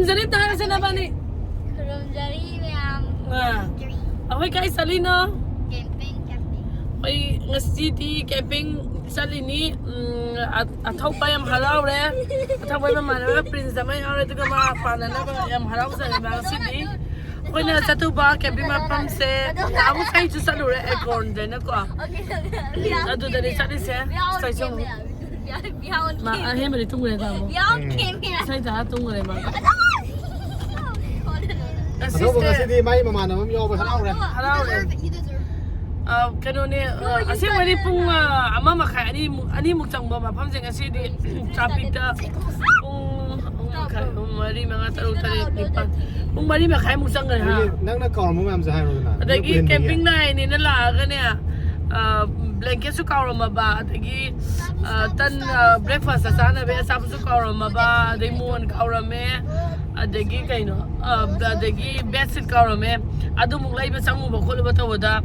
Jari tayo sa na ba ni? From Jari, ma'am. Okay guys, salino. Camping. Okay, ngasi camping salini at how pa yam haraw re. At how pa yam haraw prince damay haraw ito ka mapana na ba yam haraw sa mga city. Okay na sa tuba camping mapam se. Ako sa ito sa lure Acorn din ako. Okay. Ado dari sa se. Sa isang ma ahem rin tungo na tamo. Sa ita tungo na ma. Ano ba kasi di may mamana mo yung haraw re. Haraw re. Kano ni kasi wali pong ama makay ani muktang ba mapamjeng kasi di traffic da mari mga tarong-tarik nipan kung mari makay muktang gan ha nang nagkaw mo ma'am sa haraw na adagi camping na ni nalaga niya blanket su kaoramba ba adagi tan breakfast sana be sa su kaoramba ba dai muon kaorame adagi kaino adagi bedsheet kaorame adu mulai ba sang mo ba kholo ba tawada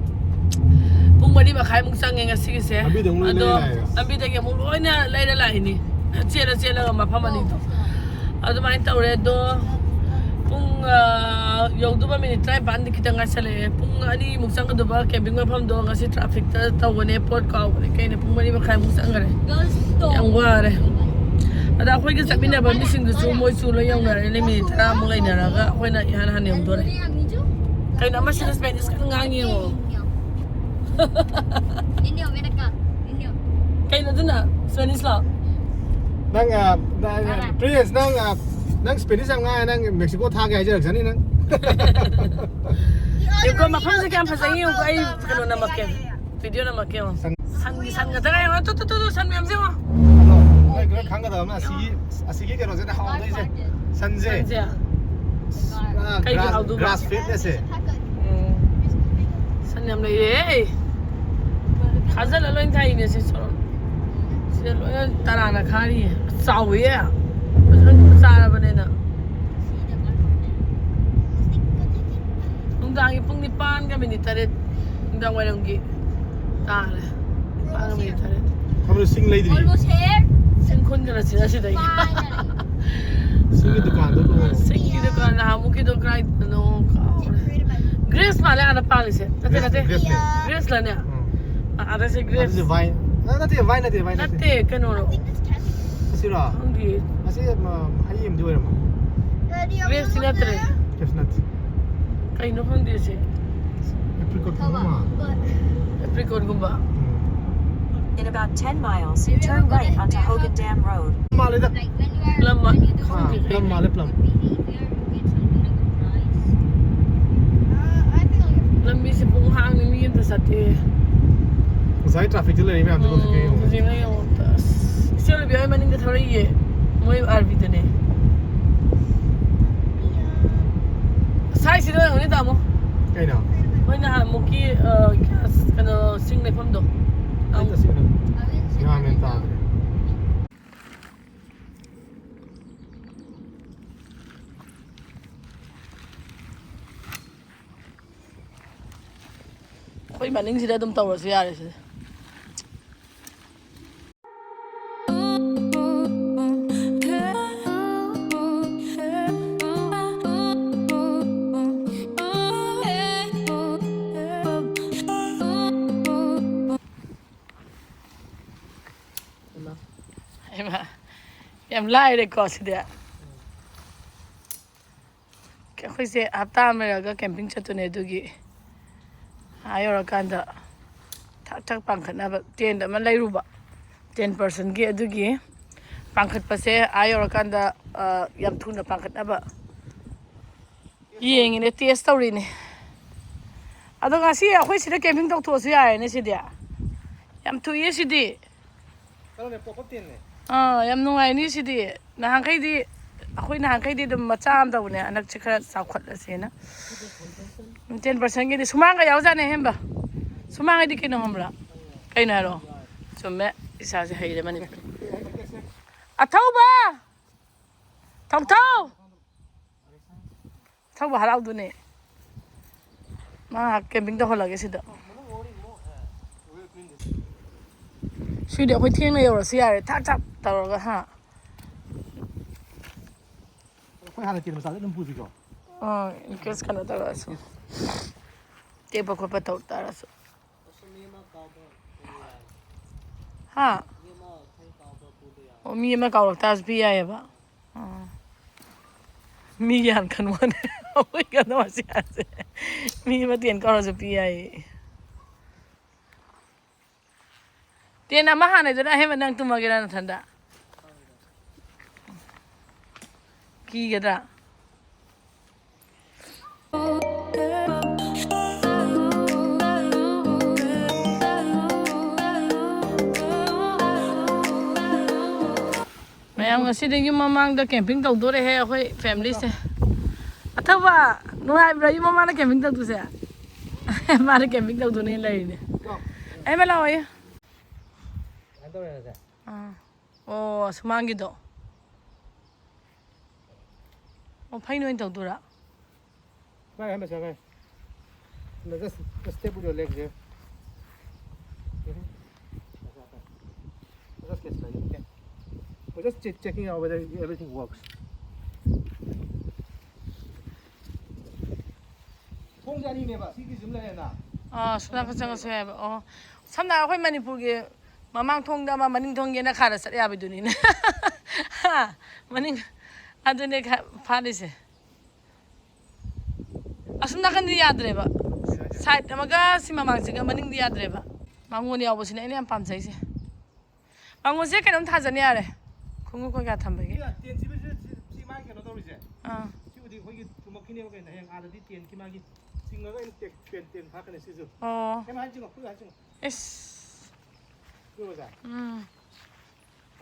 Pung mari makay mong sangeng asige se. Ado, ambi dagi mo loina laila laini. Sila nga mapaman dito. Ado main tawre do. Pung yung duba minute try bandi kita nga sale. Pung ani mong sang do ba camping mapam do nga si traffic ta tawane port ka kay na pung mari makay mong sang gare. Yang ware. Ada ako yung sabi na ba missing do sumo sulo yung nga ni minute ra mo laina ra ka ako na ihan yung dore. Kay na mas Spanish ka nga ngiyo. Inyo, mereka. Inyo. Kayo na dun Spanish lang. nang Prince nang Spanish ang nga nang Mexico 타게 하지 않니 nang Yung ko mapamsa kaya pasang yung ko ay kano na makin. Video na makin. San nga tayo yung to san miyam siya mo. ano 그런 강가 다음에 아시기 게로 전에 하고 이제 산제 grass fitness San miyam na eh. Kaza lalo yung tayo niya si Soron. Siya lo yung tara na kari. Sawi eh. Masara ba na? Nung dangi pong nipan kami ni Tarit. Nung dang walang gi. Tara. Nipan kami ni Tarit. kamu sing lady Almost here. Singkon ka na sila siya. sing dukaan do Sing kita ka na mo kita kahit ano ka. Grace mala ana palis eh. Nate. Grace lang niya. Ada si Grace. Wine nati Nate kano. sira Hindi. asi hayim do mo Grace sinatre. chestnut Kay no hindi siya. apricot mo Apricot ko ba? In about 10 miles, turn right onto Hogan Dam Road. mali da Like when you are Lama. plum mali plum Lambi si pong hangin niyo ta sa te. sai traffic jale ni ma'am ko sige Kasi ngayon tas. Siya labi ay maning ka thori eh. Mo yung RV ta ne. Sai si do yung ni ta mo. kay na Mo na mo ki gas kano sing na pom do. ay ta sing na menta Koy maning sila dum tawar siya rin. Em lai de ko si dia. Kaya ko si hafta meraga camping chato ne dugi. Ayo rakanda. Tak pangkat na ba ten da man lai ruba. 10% gi adugi. Pangkat pa se ayo rakanda yam thuna pangkat na ba. Yeng ne test story ne. Ado nga si ako si camping tok to si ay ne si dia. Yam thu ye si di. ano ne pop tin ne Yam nungay ni si di. Nahangkay di. Ako'y nahangkay di dum matsam daw ne. Anak chikra sakwat la sina. 10% gini. Sumanga yaw zane hemba. Sumanga di kinong Kayo na ro. Sume. Isa si hayre Manipur. Ataw ba? Taw. Taw ba halaw dun eh. Mga camping daw ko lagi sida. Suy ako'y tingin na yoro siya rin. Tak. Tawag ka ha. ꯑꯩꯈꯣꯏ ꯍꯥꯟꯅ ten ꯃꯆꯥꯗ ꯑꯗꯨꯝ ꯄꯨꯁꯤꯀꯣ in case ꯀꯩꯅꯣ ꯇꯧꯔꯁꯨ ꯇꯦꯛꯄ ꯈꯣꯠꯄ ꯇꯧ ꯇꯥꯔꯁꯨ ꯍꯥ ꯑꯣ ꯃꯤ ꯑꯃ ꯀꯥꯎꯔꯛ ꯇꯥꯔꯁꯨ ꯄꯤ ꯌꯥꯏꯑꯕ ꯃꯤ ꯌꯥꯟ ꯈꯟꯕꯅꯦ ꯑꯩꯈꯣꯏ ꯀꯩꯅꯣ ꯃꯁꯤꯁꯦ ꯃꯤ ꯑꯃ ꯇꯦꯟ ꯀꯥꯎꯔꯁꯨ ꯄꯤ ꯌꯥꯏꯌꯦ ꯇꯦꯟ ꯑꯃ ꯍꯥꯟꯅꯩꯗꯨꯅ ꯑꯍꯦꯟꯕ ꯅꯪ ꯇꯨꯝꯃꯒꯦꯔꯥ ꯅꯊꯟꯗ ꯀꯤꯒꯗ꯭ꯔꯥ ꯃꯌꯥꯝ ꯉꯁꯤꯗꯤ ꯌꯨꯝ ꯃꯃꯥꯡꯗ ꯀꯦꯝꯄꯤꯡ ꯇꯧꯗꯣꯔꯦꯍꯦ ꯑꯩꯈꯣꯏ ꯐꯦꯃꯤꯂꯤꯁꯦ ꯑꯊꯧꯕ ꯅꯨꯡꯉꯥꯏꯕ꯭ꯔꯥ ꯌꯨꯝ ꯃꯃꯥꯡꯗ ꯀꯦꯝꯄꯤꯡ ꯇꯧꯗꯣꯏꯁꯦ ꯃꯥꯅ ꯀꯦꯝꯄꯤꯡ ꯇꯧꯗꯣꯏꯅꯦ ꯂꯩꯔꯤꯅꯦ ꯑꯩꯃ ꯂꯥꯛꯑꯣꯌꯦ ꯑꯣ ꯁꯨꯃꯥꯡꯒꯤꯗꯣ ꯑꯣ ꯐꯩꯅ ꯑꯣꯏꯅ ꯇꯧꯗꯣꯏꯔꯥ Vai, vai, vai. Just step with your legs here. Just get started, okay? We're just checking out whether everything works. 통자리네봐. 시기 좀 내나. 수납 ꯆꯪꯉꯁꯨ ꯌꯥꯏꯕ ꯑꯣ ꯁꯝꯅ ꯑꯩꯈꯣꯏ ꯃꯅꯤꯄꯨꯔꯒꯤ ꯃꯃꯥꯡ ꯊꯣꯡꯗ ꯑꯃ ꯃꯅꯤꯡ ꯊꯣꯡꯒꯦꯅ ꯈꯥꯔ ꯆꯠ ꯌꯥꯕꯗꯨꯅꯤꯅꯦ ꯃꯅꯤꯡ ꯑꯗꯨꯅꯦ ꯐꯥꯔꯤꯁꯦ ꯑꯁꯨꯝ ꯅꯥꯀꯟꯗꯤ ꯌꯥꯗ꯭ꯔꯦꯕ ꯁꯥꯏꯠ ꯑꯃꯒ ꯁꯤ ꯃꯃꯥꯡꯁꯤꯒ ꯃꯅꯤꯡꯗꯤ ꯌꯥꯗ꯭ꯔꯦꯕ ꯃꯥꯡꯒꯣꯟ ꯌꯥꯎꯕꯁꯤꯅꯦ ꯑꯩꯅ ꯌꯥꯝ ꯄꯥꯝꯖꯩꯁꯦ ꯃꯥꯡꯒꯣꯟꯁꯦ ꯀꯩꯅꯣꯝ ꯊꯥꯖꯟ ꯌꯥꯔꯦ ꯈꯣꯡꯎꯞ ꯀꯩꯀꯥ ꯊꯝꯕꯒꯤ ꯁꯤ ꯃꯥꯒꯤ ꯀꯩꯅꯣ ꯇꯧꯔꯤꯁꯦ ꯁꯤꯕꯨꯗꯤ ꯑꯩꯈꯣꯏꯒꯤ ꯊꯨꯝꯃꯛꯈꯤꯅꯦꯕ ꯀꯩꯅꯣ ꯍꯌꯦꯡ ꯑꯥꯗꯗꯤ ꯇꯦꯟꯀꯤ ꯃꯥꯒꯤ ꯆꯤꯡꯉꯒ ꯑꯩꯅ ꯇꯦꯟ ꯐꯥꯛꯀꯅꯤ ꯁꯤꯁꯨ ꯑꯣ ꯀꯩꯝ ꯍꯥꯏꯆꯤꯡꯉꯣ ꯀꯨꯏ ꯍꯥꯏꯆꯤꯡꯉꯣ ꯏꯁ ꯀꯨꯏꯕꯖꯥ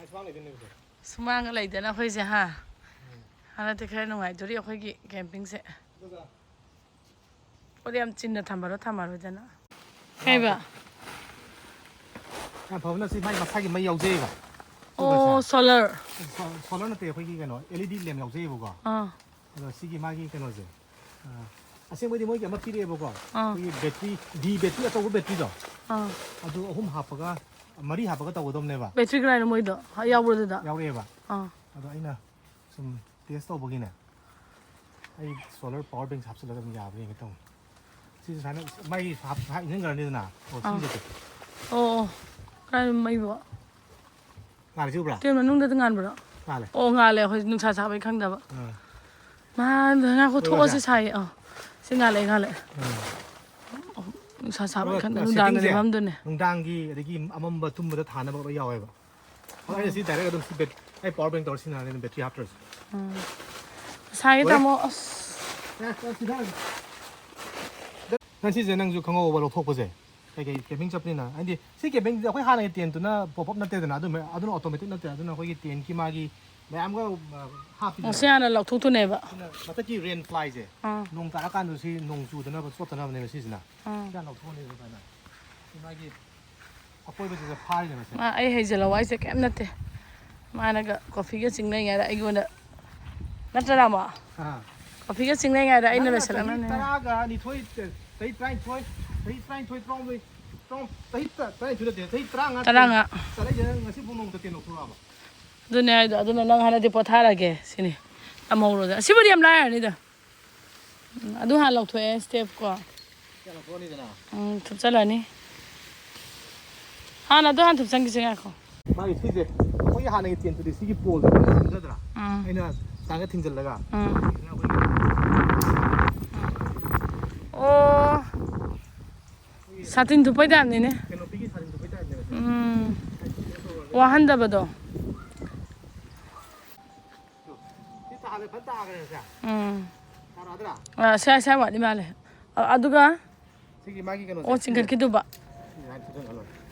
ꯁꯨꯃꯥꯡ ꯂꯩꯗꯣꯏꯅꯦꯕꯁꯦ ꯁꯨꯃꯥꯡꯒ ꯂꯩꯗꯅ ꯑꯩꯈꯣꯏꯁꯦ ꯍꯥ ꯍꯟꯗꯛꯇꯤ ꯈꯔ ꯅꯨꯡꯉꯥꯏꯗꯣꯔꯤ ꯑꯩꯈꯣꯏꯒꯤ ꯀꯦꯝꯄꯤꯡꯁꯦ ꯄꯣꯠ ꯌꯥꯝ ꯆꯤꯟꯅ ꯊꯝꯃꯔꯣꯏꯗꯅ ꯀꯩꯕ ꯌꯥꯝ ꯐꯕꯅ ꯁꯤ ꯃꯥꯒꯤ ꯃꯁꯥꯒꯤ ꯃꯩ ꯌꯥꯎꯖꯩꯑꯕ ꯑꯣ ꯁꯣꯂꯔ ꯁꯣꯂꯔ ꯅꯠꯇꯦ ꯑꯩꯈꯣꯏꯒꯤ ꯀꯩꯅꯣ LED ꯂꯦꯝ ꯌꯥꯎꯖꯩꯑꯕꯀꯣ ꯑꯗꯣ ꯁꯤꯒꯤ ꯃꯥꯒꯤ ꯀꯩꯅꯣꯁꯦ ꯑꯁꯦꯡꯕꯗꯤ ꯃꯣꯏꯒꯤ ꯑꯃ ꯄꯤꯔꯛꯑꯦꯕꯀꯣ ꯑꯩꯈꯣꯏꯒꯤ ꯕꯦꯇ꯭ꯔꯤ ꯚꯤ ꯕꯦꯇ꯭ꯔꯤ ꯑꯆꯧꯕ ꯕꯦꯇ꯭ꯔꯤꯗꯣ ꯑꯗꯨ 3 ꯍꯥꯞꯄꯒ 4 ꯍꯥꯞꯄꯒ ꯇꯧꯒꯗꯕꯅꯦꯕ ꯕꯦꯇ꯭ꯔꯤ ꯀꯗꯥꯏꯅꯣ ꯃꯣꯏꯗꯣ ꯌꯥꯎꯕ꯭ꯔꯣ ꯑꯗꯨꯗ ꯌꯥꯎꯔꯛꯑꯦꯕ ꯑꯗꯣ ꯑꯩꯅ ꯁꯨꯝ ꯇꯦꯁ ꯇꯧꯕꯒꯤꯅꯦ ꯑꯩ ꯁꯣꯂꯔ ꯄꯋꯥꯔ ꯕꯦꯡꯛ ꯍꯥꯞꯆꯤꯜꯂꯒ ꯑꯗꯨꯝ ꯌꯥꯕ꯭ꯔꯥ ꯌꯦꯡꯒꯦ ꯇꯧꯅꯤ ꯁꯤꯁꯦ ꯁꯨꯃꯥꯏꯅ ꯃꯩ ꯏꯟꯖꯤꯟꯈ꯭ꯔꯅꯤꯗꯅ ꯁꯤꯁꯦ ꯑꯣ ꯀꯥꯏ ꯃꯩꯕꯣ ꯉꯥꯜꯂꯤꯁꯤ ꯎꯕ꯭ꯔꯥ ꯇꯦꯟ ꯃꯅꯨꯡꯗꯗꯤ ꯉꯥꯟꯕ꯭ꯔꯣ ꯉꯥꯜꯂꯦ ꯑꯣ ꯉꯥꯜꯂꯦ ꯑꯩꯈꯣꯏ ꯅꯨꯡꯁꯥ ꯁꯥꯕꯩ ꯈꯪꯗꯕ ꯉꯥꯏꯈꯣ ꯊꯣꯛꯑꯁꯤ ꯁꯥꯏꯌꯦ ꯁꯤ ꯉꯥꯜꯂꯦ ꯅꯨꯡꯁꯥ ꯁꯥꯕꯩ ꯈꯪꯗ ꯅꯨꯡꯗꯥꯡꯗꯗꯤ ꯃꯝꯗꯨꯅꯦ ꯅꯨꯡꯗꯥꯡꯒꯤ ꯑꯗꯒꯤ ꯑꯃꯝꯕ ꯇꯨꯝꯕꯗ ꯊꯥꯅꯕ ꯂꯣꯏ ꯌꯥꯎꯋꯦꯕ ꯑꯩꯅ ꯁꯤ ꯗꯥꯏꯔꯦꯛ ꯑꯗꯨꯝ ꯑꯩ ꯄꯋꯥꯔ ꯕꯦꯡꯛ ꯇꯧꯔ ꯁꯤꯖꯤꯟꯅꯔꯅꯤ ꯑꯗꯨꯝ ꯕꯦꯇ꯭ꯔꯤ ꯍꯥꯞꯇ꯭ꯔꯁꯨ ꯁꯥꯏꯌꯦ ꯇꯥꯃꯣ ꯑꯁ ꯅꯪ ꯁꯤꯁꯦ ꯅꯪꯁꯨ ꯈꯪꯍꯧꯕ ꯂꯧꯊꯣꯛꯄꯁꯦ ꯀꯩꯀꯩ ꯀꯦꯝꯄꯤꯡ ꯆꯠꯄꯅꯤꯅ ꯍꯥꯏꯗꯤ ꯁꯤ ꯀꯦꯝꯄꯤꯡꯁꯦ ꯑꯩꯈꯣꯏ ꯍꯥꯟꯅꯒꯤ ꯇꯦꯟꯇꯨꯅ ꯄꯣꯞ ꯑꯞ ꯅꯠꯇꯦꯗꯅ ꯑꯗꯨꯅ ꯑꯣꯇꯣꯃꯦꯇꯤꯛ ꯅꯠꯇꯦ ꯑꯗꯨꯅ ꯑꯩꯈꯣꯏꯒꯤ ꯇꯦꯟꯀꯤ ꯃꯥꯒꯤ ꯃꯌꯥꯝꯒ ꯍꯥꯞꯄꯤꯗꯅ ꯁꯤ ꯍꯥꯟꯅ ꯂꯧꯊꯣꯛꯇꯣꯏꯅꯦꯕ ꯁꯤꯅ ꯃꯊꯛꯀꯤ ꯔꯦꯟ ꯐ꯭ꯂꯥꯏꯁꯦ ꯅꯣꯡ ꯇꯥꯔꯀꯥꯟꯗ ꯁꯤ ꯅꯣꯡ ꯆꯨꯗꯅꯕ ꯆꯣꯠꯇꯅꯕꯅꯦꯕ ꯁꯤꯁꯤꯅ ꯁꯤ ꯍꯥꯟꯅ ꯂꯧꯊꯣꯛꯑꯅꯦꯕ ꯁꯨꯃꯥꯏꯅ ꯁꯤ ꯃꯥꯒꯤ ꯑꯀꯣꯏꯕꯁꯤꯗ ꯐꯥꯔꯤꯅꯦꯕ ꯁꯦ ꯑꯩ ꯍꯩꯖꯜꯂꯋꯥ ꯍꯥꯏꯁꯦ ꯀꯩꯝ ꯅꯠꯇꯦ ꯃꯥꯅꯒ ꯀꯣꯐꯤꯒ ꯆꯤꯡꯅꯉꯥꯏꯗ ꯑꯩꯉꯣꯟꯗ ꯅꯠꯇ꯭ꯔꯥ ꯑꯃ ꯀꯣꯐꯤꯒ ꯆꯤꯡꯅꯉꯥꯏꯗ ꯑꯩꯅ ꯂꯣꯏꯁꯤꯜꯂꯛꯅꯅꯦ ꯆꯍꯤ 19 ꯆꯍꯤ 19 ꯆꯍꯤ 19 ꯇꯔꯥꯉꯥ ꯆꯠꯂꯛꯏꯁꯦ ꯉꯁꯤꯐꯥꯎ ꯅꯣꯡꯃꯇ ꯇꯦꯟ ꯂꯧꯊꯣꯔꯛꯑꯕ ꯑꯗꯨꯅꯦ ꯍꯥꯏꯗꯣ ꯑꯗꯨꯅ ꯅꯪ ꯍꯥꯟꯅꯗꯤ ꯄꯣꯊꯥꯔꯒꯦ ꯁꯤꯅꯤ ꯇꯝꯍꯧꯔꯣꯗ ꯁꯤꯕꯨꯗꯤ ꯌꯥꯝ ꯂꯥꯏꯔꯅꯤꯗ ꯑꯗꯨ ꯍꯥꯟꯅ ꯂꯧꯊꯣꯛꯑꯦ ꯁ꯭ꯇꯦꯞ ꯀꯣ ꯊꯨꯞꯆꯜꯂꯅꯤ ꯍꯥꯟꯅ ꯑꯗꯨ ꯍꯥꯟꯅ ꯊꯨꯞꯆꯟꯈꯤꯁꯦ ꯉꯥꯏꯈꯣ ꯃꯥꯒꯤ ꯁꯤꯁꯦ ꯑꯩꯈꯣꯏꯒꯤ ꯍꯥꯟꯅꯒꯤ ꯇꯦꯟꯇꯨꯗꯤ ꯁꯤꯒꯤ ꯄꯣꯜꯗ ꯊꯤꯡꯖꯗ꯭ꯔꯥ ꯑꯩꯅ ꯆꯥꯡꯒ ꯊꯤꯡꯖꯤꯜꯂꯒ ꯑꯣ ꯁꯥꯇꯤꯟ ꯊꯨꯞꯄꯩ ꯇꯥꯏꯞꯅꯤꯅꯦ ꯀꯦꯅꯣꯄꯤꯒꯤ ꯁꯥꯇꯤꯟ ꯊꯨꯞꯄꯩ ꯇꯥꯏꯞꯅꯦꯕ ꯋꯥꯍꯟꯗꯕꯗꯣ ꯁꯤ ꯇꯥꯒ꯭ꯔꯦ ꯐꯖꯅ ꯇꯥꯒ꯭ꯔꯦꯁꯦ ꯇꯥꯔꯛꯑꯗ꯭ꯔꯥ ꯁꯥꯏ ꯋꯥꯠꯂꯤ ꯃꯥꯜꯂꯦ ꯑꯗꯨꯒ ꯁꯤꯒꯤ ꯃꯥꯒꯤ ꯀꯩꯅꯣꯁꯦ ꯑꯣ ꯆꯤꯡꯈꯠꯈꯤꯗꯨꯕ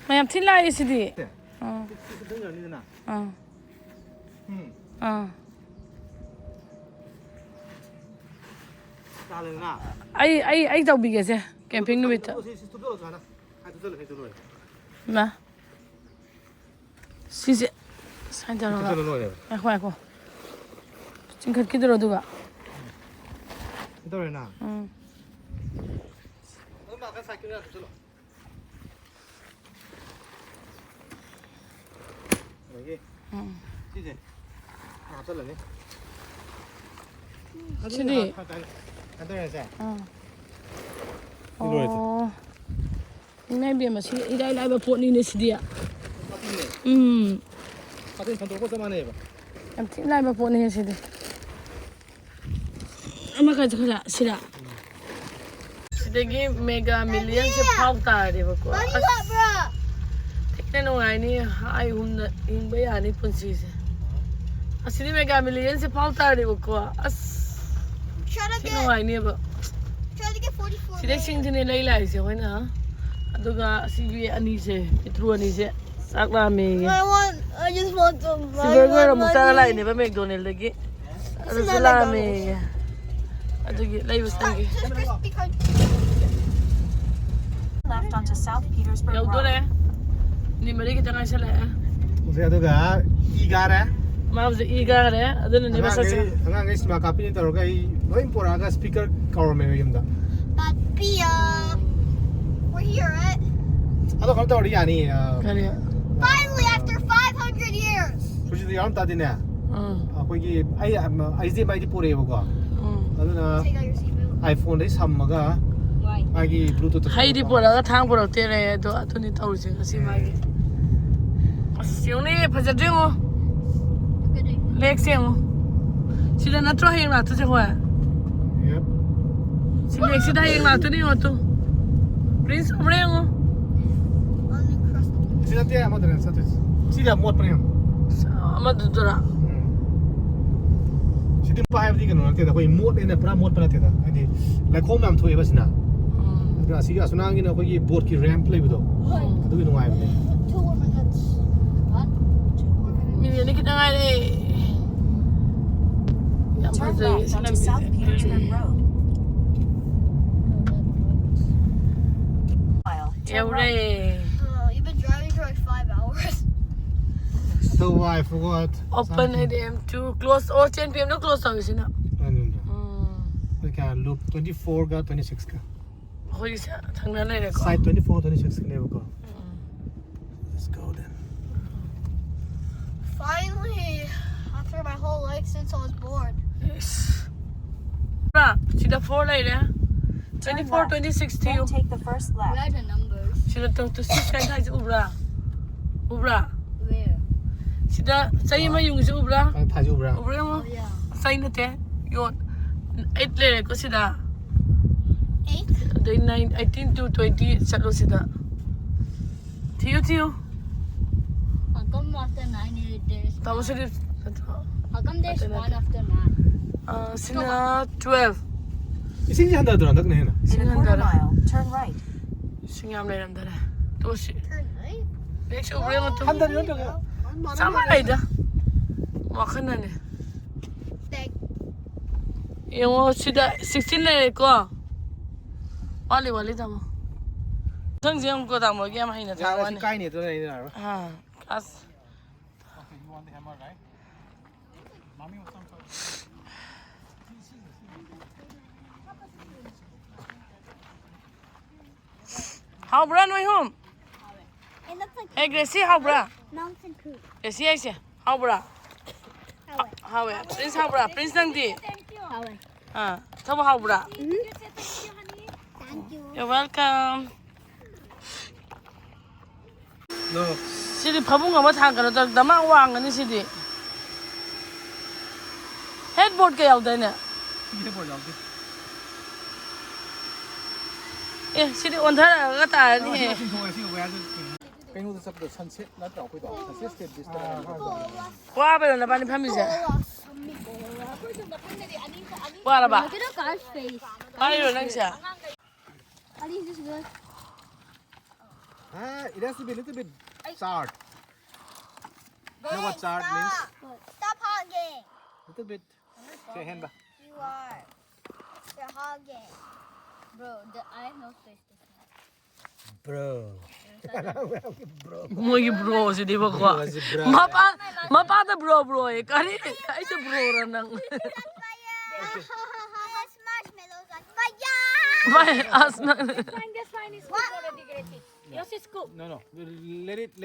ꯃꯌꯥꯝ ꯊꯤ ꯂꯥꯛꯏ ꯁꯤꯗꯤ ꯑꯩ ꯇꯧꯕꯤꯒꯦꯁꯦ ꯀꯦꯝꯄꯤꯡ ꯅꯨꯃꯤꯠꯇ ꯏꯃꯥ ꯁꯤꯁꯦ ꯁꯨꯃꯥꯏꯅ ꯇꯧꯔꯒ ꯉꯥꯏꯈꯣ ꯆꯤꯡꯈꯠꯈꯤꯗꯣꯔꯣ ꯑꯗꯨꯒ ꯇꯧꯔꯦꯅ ꯑꯗꯨꯝ ꯅꯥꯀꯟ ꯁꯥꯏꯠꯀꯤꯗꯣ ꯊꯨꯞꯆꯜꯂꯣ ꯑꯗꯒꯤ ꯁꯤꯁꯦ ꯍꯥꯞꯆꯜꯂꯅꯤ Sini. 간단해서. Oh. Ngay biar masih ilai ilai berpot ni sedia. 같은 전도고 sama nih, Pak. Yang ti ilai berpot ni sedia. Ama kerja kerja sila. Sedegi mega million se pau ta de ba ko. What do you got, bro? Tikne no ngai ni ai hum na ing ba ya ni punsi se. Asini mega million se pau ta de ba ko. As Trying no ngai ni ba. to get 44. Sidek sing tin lai lai se hoina ha. Aduga si yu ani se petru ani se sakla me. I just want to Si burger mo sa lai ni ba McDonald lagi. Adu sala me. Adugi lai usangi. Left onto South Petersburg Yau Road. dore. Ni mari kita ngai sala. Usia tuh gak igara. Maaf se iga re. Adu ni ba sa. Hanga ngai sma kapi ni taruh kai noin pura aga speaker cover me yum da. But we're here, right? Ado kalau tahu dia ni. Kali. Finally, after 500 years. Suci tu yang tadi ni. Aku ini ai sih mai di pura ya buka. Ado na Take out your seatbelt. iPhone deh sama ga. Why? Agi Bluetooth. Hai di pura ga thang pura te re do atu ni tahu se kasi magi. Siung ni phaja dringo. Good day. Lek siung. Sida na tro heng na tu se hoa. Yep. Si lek sida heng na tu ni o tu. Prince omrengo. Uncrustable. Sini nanti apa dengan satu? Sini muat pernah. Ama tu dora. Sini apa yang dia kena nanti dah. Kau muat ni pernah muat pernah tiada. Jadi, like home am tu ya pasina. Jadi asik asuna angin aku ini board ki ramp play betul. Itu kita ngai betul. 2 more minutes. What? 2 more minutes. Mini ni kita ngai ni. Yang Turn phaja left onto South Petersburg Road. Yau re. You've been driving for like 5 hours. So I forgot. Open AM to close. Oh 10 PM no close tahu sini. Mereka loop 24 ke 26 ke. Hoi sa thang na le ko. Side 24, 26 ke level ko. Let's go then. Finally, after my whole life since I was born. Yes. Bra, sida 4 lai re. 24 26 Then थियो. take the first Where left. are the numbers? Sida tang tu 6 kai thai ubra. Ubra. Where? Sida sai ma yung se ubra. Taju bra. Ubra mo. Oh yeah. Sai na te. Yon. 8 le ko sida. 8? Day 9 18 to 20 chalo sida. थियो. How come after 9 there's Tama sida. How come there's After 1 that. after 9? Sina 12. Isin yang dah tu nak ni na. In a quarter mile, turn right. Singam le ram dara. To si. Turn right? Next ubra mo to. Handa ni tu. Sama lai da. Wakana ne. Thank Yung sida 16 le ko. Wali tama. Sang siang ko tama kaya mahina tawa ni. Kai ni tu ni na. Ah, as Okay, you want the hammer, right? Mommy was some. how bra noi home. It looks like Hey Gracie, how bra? mountain poop. Gracie aise. How bra? How ya? Prince how bra? Prince nang di. Ah, tabo how bra? Thank you. You're welcome. No. Sidi phabung ama thang kana tak dama wang ani sidi. Headboard ka yaw dai ne. Ini boleh jadi. Eh, sidi on thara ga ta ni. Kayaknya udah sampai sunset, nanti aku itu sunset step di sana. Wa ba na ba ni phami sa. Wa la ba. Look at the guy's face. Ai ro nang sa. Ali is just good. It has to be a little bit charred. You know what charred means? Stop hogging. Little bit. Say hand ba? You are. You're hogging. Bro, I have no space to say. Bro. Mo gi bro sidi ba ko. Bro. Mapa da bro eh. Kari ai se bro ra nang. Yes, marshmallows on fire. Bye asna. No. Let it.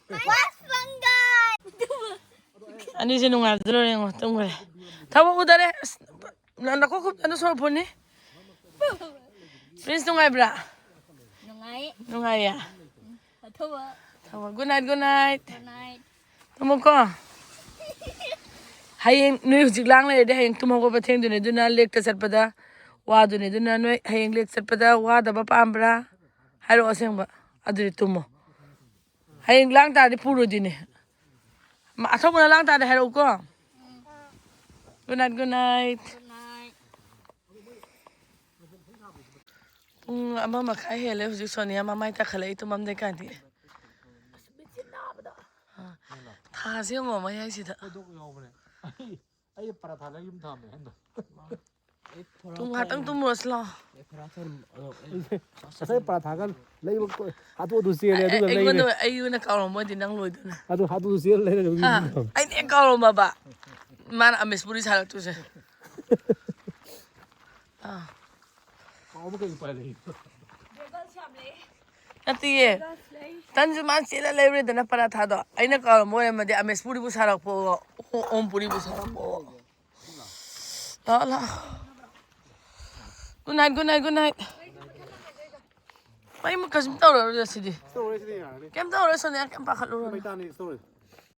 What's fungi? Ani se nungal dro re ngo tum re. Tabo udare nako ko ano sor po ni? Prince nungay bra. Nungay ya. Tawa. Good night. Good night. Tumo ko. Hayeng nuy hujik lang le de hayeng tumo ko patheng dune duna lek ta satpada wa dune duna nuy hayeng lek satpada wa da ba pambra. Haro aseng ba aduri tumo. Hayeng lang ta di puro dine. Ma aso mo na lang ta de haro ko. Good night. Good night. Ama makai hele hujik sonia mama ita khala itu mam de kan di. 다 세요 뭐 많이 하시다. 아이 파라타나 좀 담에 한다. tum hatang tum rosla. 사실 파라타가 레이버 하도 두시에 레도 레이. Ay no ay na karon mo din nang loy dun. 하도 두시에 레이 여기. Ay ne karon ba ba. Man ames puri sala tu se. 어묵게 빨리. Ati tanju man sila lebre dana para tha do. Ay na karon mo ma de ames puri bu sala po om puri bu sala po. La. Good night. Ay mo kasim tawra ra sidi. 스토리 시대야. Kem tawra so ne kem pa khalo. 메타니 스토리.